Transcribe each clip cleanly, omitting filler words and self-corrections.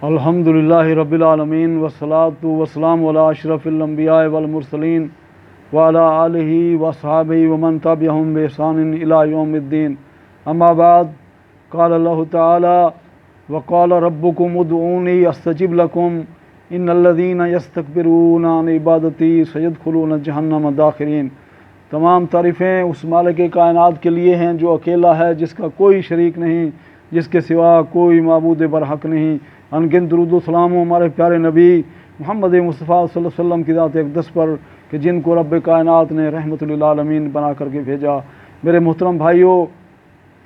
الحمدللہ رب العالمین والصلاة والسلام علی اشرف الانبیاء والمرسلین وعلی آلہ وصحابہ ومن تبعہم بإحسان الی یوم الدین اما بعد قال اللہ تعالی وقال ربکم ادعونی استجب لکم ان الذین یستکبرون عن عبادتی سیدخلون جہنم داخرین۔ تمام تعریفیں اس مالک کائنات کے لیے ہیں جو اکیلا ہے، جس کا کوئی شریک نہیں، جس کے سوا کوئی معبود برحق نہیں۔ انگن درود و سلام ہو ہمارے پیارے نبی محمد مصطفیٰ صلی اللہ علیہ وسلم کی ذات اقدس پر کہ جن کو رب کائنات نے رحمت للعالمین بنا کر کے بھیجا۔ میرے محترم بھائیوں،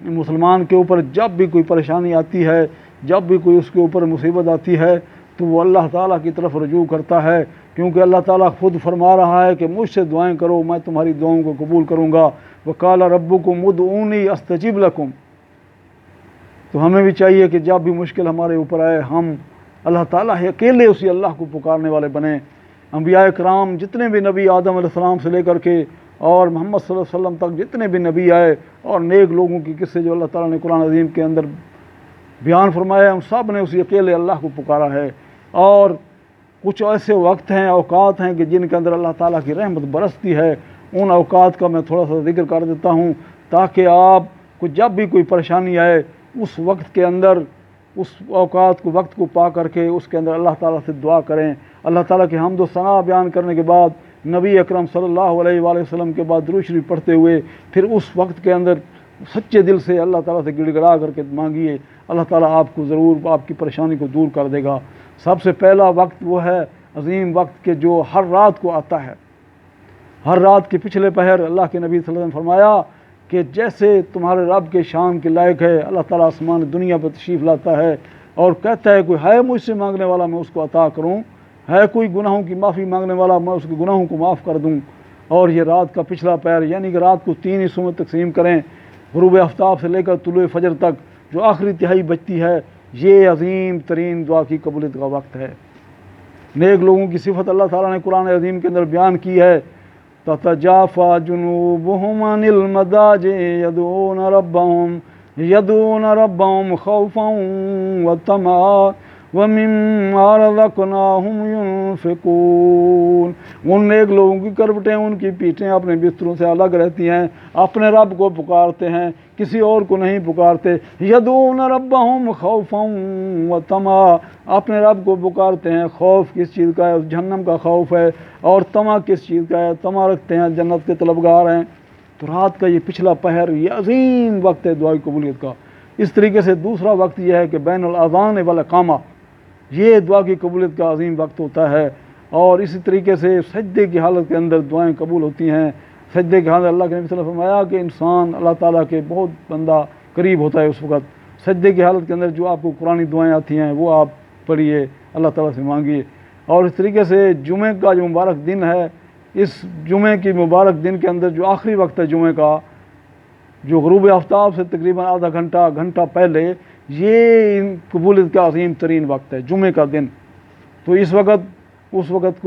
مسلمان کے اوپر جب بھی کوئی پریشانی آتی ہے، جب بھی کوئی اس کے اوپر مصیبت آتی ہے تو وہ اللہ تعالیٰ کی طرف رجوع کرتا ہے، کیونکہ اللہ تعالیٰ خود فرما رہا ہے کہ مجھ سے دعائیں کرو، میں تمہاری دعاؤں کو قبول کروں گا۔ وقال ربکم ادعونی استجب لکم۔ تو ہمیں بھی چاہیے کہ جب بھی مشکل ہمارے اوپر آئے ہم اللہ تعالیٰ ہی اکیلے اسی اللہ کو پکارنے والے بنیں۔ انبیاء کرام جتنے بھی نبی آدم علیہ السلام سے لے کر کے اور محمد صلی اللہ علیہ وسلم تک جتنے بھی نبی آئے اور نیک لوگوں کی قصے جو اللہ تعالیٰ نے قرآن عظیم کے اندر بیان فرمایا، ان سب نے اسی اکیلے اللہ کو پکارا ہے۔ اور کچھ ایسے وقت ہیں، اوقات ہیں کہ جن کے اندر اللہ تعالیٰ کی رحمت برستی ہے۔ ان اوقات کا میں تھوڑا سا ذکر کر دیتا ہوں تاکہ آپ کو جب بھی کوئی پریشانی آئے اس وقت کے اندر اس اوقات کو وقت کو پا کر کے اس کے اندر اللہ تعالیٰ سے دعا کریں۔ اللہ تعالیٰ کے حمد و ثنا بیان کرنے کے بعد نبی اکرم صلی اللہ علیہ وآلہ وسلم کے بعد درود شریف پڑھتے ہوئے پھر اس وقت کے اندر سچے دل سے اللہ تعالیٰ سے گڑ گڑا کر کے مانگیے، اللہ تعالیٰ آپ کو ضرور آپ کی پریشانی کو دور کر دے گا۔ سب سے پہلا وقت وہ ہے عظیم وقت کے جو ہر رات کو آتا ہے۔ ہر رات کے پچھلے پہر اللہ کے نبی صلی اللہ علیہ وسلم فرمایا کہ جیسے تمہارے رب کے شان کے لائق ہے، اللہ تعالیٰ آسمان دنیا پر تشریف لاتا ہے اور کہتا ہے کوئی ہے مجھ سے مانگنے والا میں اس کو عطا کروں، ہے کوئی گناہوں کی معافی مانگنے والا میں اس کے گناہوں کو معاف کر دوں۔ اور یہ رات کا پچھلا پہر یعنی کہ رات کو 3 حصوں میں تقسیم کریں، غروب آفتاب سے لے کر طلوع فجر تک جو آخری تہائی بچتی ہے، یہ عظیم ترین دعا کی قبولیت کا وقت ہے۔ نیک لوگوں کی صفت اللہ تعالیٰ نے قرآن عظیم کے اندر بیان کی ہے، تتجافى جنوبهم عن المضاجع يدعون ربهم خوفا وطمعا ومما رزقناهم ينفقون۔ ان نیک لوگوں کی کروٹیں، ان کی پیٹھیں اپنے بستروں سے الگ رہتی ہیں، اپنے رب کو پکارتے ہیں، کسی اور کو نہیں پکارتے۔ یدعون ربهم خوفا وطمعا، اپنے رب کو پکارتے ہیں، خوف کس چیز کا ہے؟ جہنم کا خوف ہے، اور طمع کس چیز کا ہے؟ طمع رکھتے ہیں، جنت کے طلبگار ہیں۔ تو رات کا یہ پچھلا پہر یہ عظیم وقت ہے دعائی قبولیت کا۔ اس طریقے سے دوسرا وقت یہ ہے کہ بین الاذان والاقامہ، یہ دعا کی قبولیت کا عظیم وقت ہوتا ہے۔ اور اسی طریقے سے سجدے کی حالت کے اندر دعائیں قبول ہوتی ہیں۔ سجدے کی حالت اللہ کے نبی صلی اللہ علیہ وسلم نے فرمایا کہ انسان اللہ تعالیٰ کے بہت بندہ قریب ہوتا ہے اس وقت۔ سجدے کی حالت کے اندر جو آپ کو قرآنی دعائیں آتی ہیں وہ آپ پڑھیے، اللہ تعالیٰ سے مانگیے۔ اور اس طریقے سے جمعہ کا جو مبارک دن ہے، اس جمعہ کی مبارک دن کے اندر جو آخری وقت ہے جمعہ کا، جو غروب آفتاب سے تقریباً آدھا گھنٹہ پہلے، یہ قبولیت کا عظیم ترین وقت ہے جمعہ کا دن۔ تو اس وقت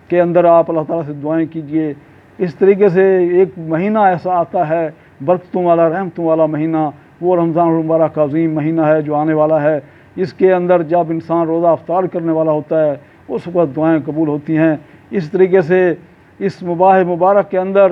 کے اندر آپ اللہ تعالیٰ سے دعائیں کیجئے۔ اس طریقے سے ایک مہینہ ایسا آتا ہے برکتوں والا، رحمتوں والا مہینہ، وہ رمضان المبارک کا عظیم مہینہ ہے جو آنے والا ہے۔ اس کے اندر جب انسان روزہ افطار کرنے والا ہوتا ہے اس وقت دعائیں قبول ہوتی ہیں۔ اس طریقے سے اس مبارک کے اندر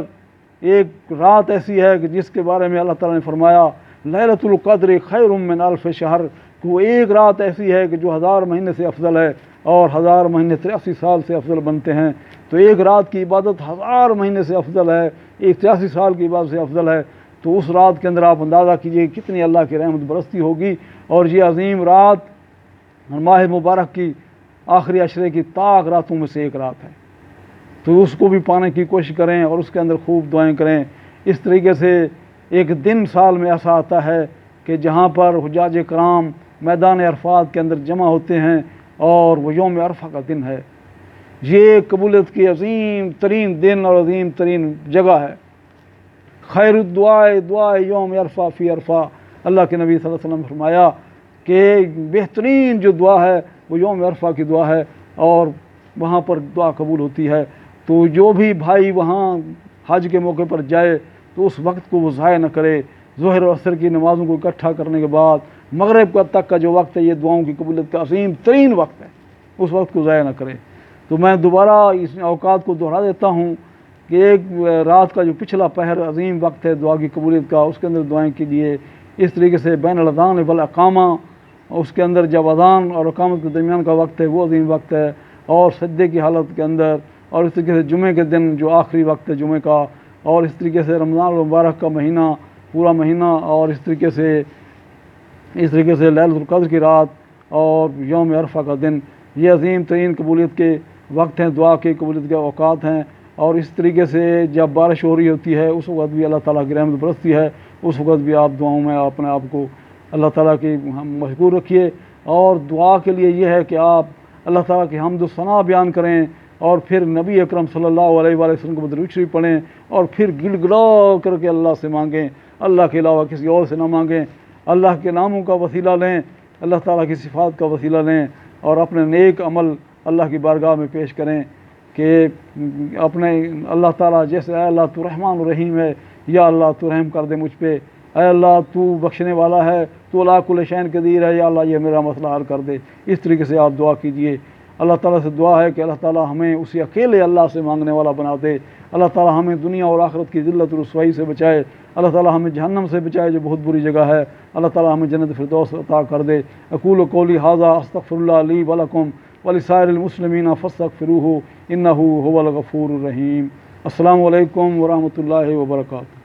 ایک رات ایسی ہے کہ جس کے بارے میں اللہ تعالیٰ نے فرمایا لیلۃ القدر خیر من الف شہر، کہ وہ ایک رات ایسی ہے کہ جو 1000 مہینے سے افضل ہے، اور 1000 مہینے 83 سال سے افضل بنتے ہیں۔ تو ایک رات کی عبادت 1000 مہینے سے افضل ہے، ایک 83 سال کی عبادت سے افضل ہے۔ تو اس رات کے اندر آپ اندازہ کیجئے کتنی اللہ کی رحمت برستی ہوگی۔ اور یہ عظیم رات ماہ مبارک کی آخری عشرے کی طاق راتوں میں سے ایک رات ہے، تو اس کو بھی پانے کی کوشش کریں اور اس کے اندر خوب دعائیں کریں۔ اس طریقے سے ایک دن سال میں ایسا آتا ہے کہ جہاں پر حجاج کرام میدان عرفات کے اندر جمع ہوتے ہیں اور وہ یوم عرفہ کا دن ہے۔ یہ قبولیت کی عظیم ترین دن اور عظیم ترین جگہ ہے۔ خیر الدعاء یوم عرفہ فی عرفہ، اللہ کے نبی صلی اللہ علیہ وسلم نے فرمایا کہ بہترین جو دعا ہے وہ یوم عرفہ کی دعا ہے، اور وہاں پر دعا قبول ہوتی ہے۔ تو جو بھی بھائی وہاں حج کے موقع پر جائے تو اس وقت کو وہ ضائع نہ کرے۔ ظہر اور عصر کی نمازوں کو اکٹھا کرنے کے بعد مغرب کا تک کا جو وقت ہے یہ دعاؤں کی قبولیت کا عظیم ترین وقت ہے، اس وقت کو ضائع نہ کرے۔ تو میں دوبارہ اس اوقات کو دہرا دیتا ہوں کہ ایک رات کا جو پچھلا پہر عظیم وقت ہے دعا کی قبولیت کا، اس کے اندر دعائیں کیجیے۔ اس طریقے سے بین الاذان والاقامہ، اس کے اندر جب اذان اور اقامت کے درمیان کا وقت ہے وہ عظیم وقت ہے، اور سجدے کی حالت کے اندر، اور اس طریقے سے جمعے کے دن جو آخری وقت ہے جمعے کا، اور اس طریقے سے رمضان المبارک کا مہینہ پورا مہینہ، اور اس طریقے سے لیلۃ القدر کی رات اور یوم عرفہ کا دن، یہ عظیم ترین قبولیت کے وقت ہیں، دعا کی قبولیت کے اوقات ہیں۔ اور اس طریقے سے جب بارش ہو رہی ہوتی ہے اس وقت بھی اللہ تعالیٰ کی رحمت برستی ہے، اس وقت بھی آپ دعاؤں میں اپنے آپ کو اللہ تعالیٰ کی مشغول رکھیے۔ اور دعا کے لیے یہ ہے کہ آپ اللہ تعالیٰ کی حمد و ثنا بیان کریں، اور پھر نبی اکرم صلی اللہ علیہ وآلہ وسلم کو درود شریف پڑھیں، اور پھر گڑ گڑا کر کے اللہ سے مانگیں، اللہ کے علاوہ کسی اور سے نہ مانگیں، اللہ کے ناموں کا وسیلہ لیں، اللہ تعالیٰ کی صفات کا وسیلہ لیں، اور اپنے نیک عمل اللہ کی بارگاہ میں پیش کریں کہ اپنے اللہ تعالیٰ جیسے اے اللہ تو رحمان الرحیم ہے، یا اللہ تو رحم کر دے مجھ پہ، اے اللہ تو بخشنے والا ہے، تو علی کل شیء قدیر ہے، یا اللہ یہ میرا مسئلہ حل کر دے۔ اس طریقے سے آپ دعا کیجئے۔ اللہ تعالیٰ سے دعا ہے کہ اللہ تعالیٰ ہمیں اسی اکیلے اللہ سے مانگنے والا بنا دے۔ اللہ تعالیٰ ہمیں دنیا اور آخرت کی ذلت و رسوائی سے بچائے، اللہ تعالیٰ ہمیں جہنم سے بچائے جو بہت بری جگہ ہے، اللہ تعالیٰ ہمیں جنت فردوس عطا کر دے۔ اقول قولی ھذا استغفر اللہ لی ولکم ولسائر المسلمین فاستغفروہ انہ ھو الغفور الرحیم۔ السلام علیکم ورحمۃ اللہ وبرکاتہ۔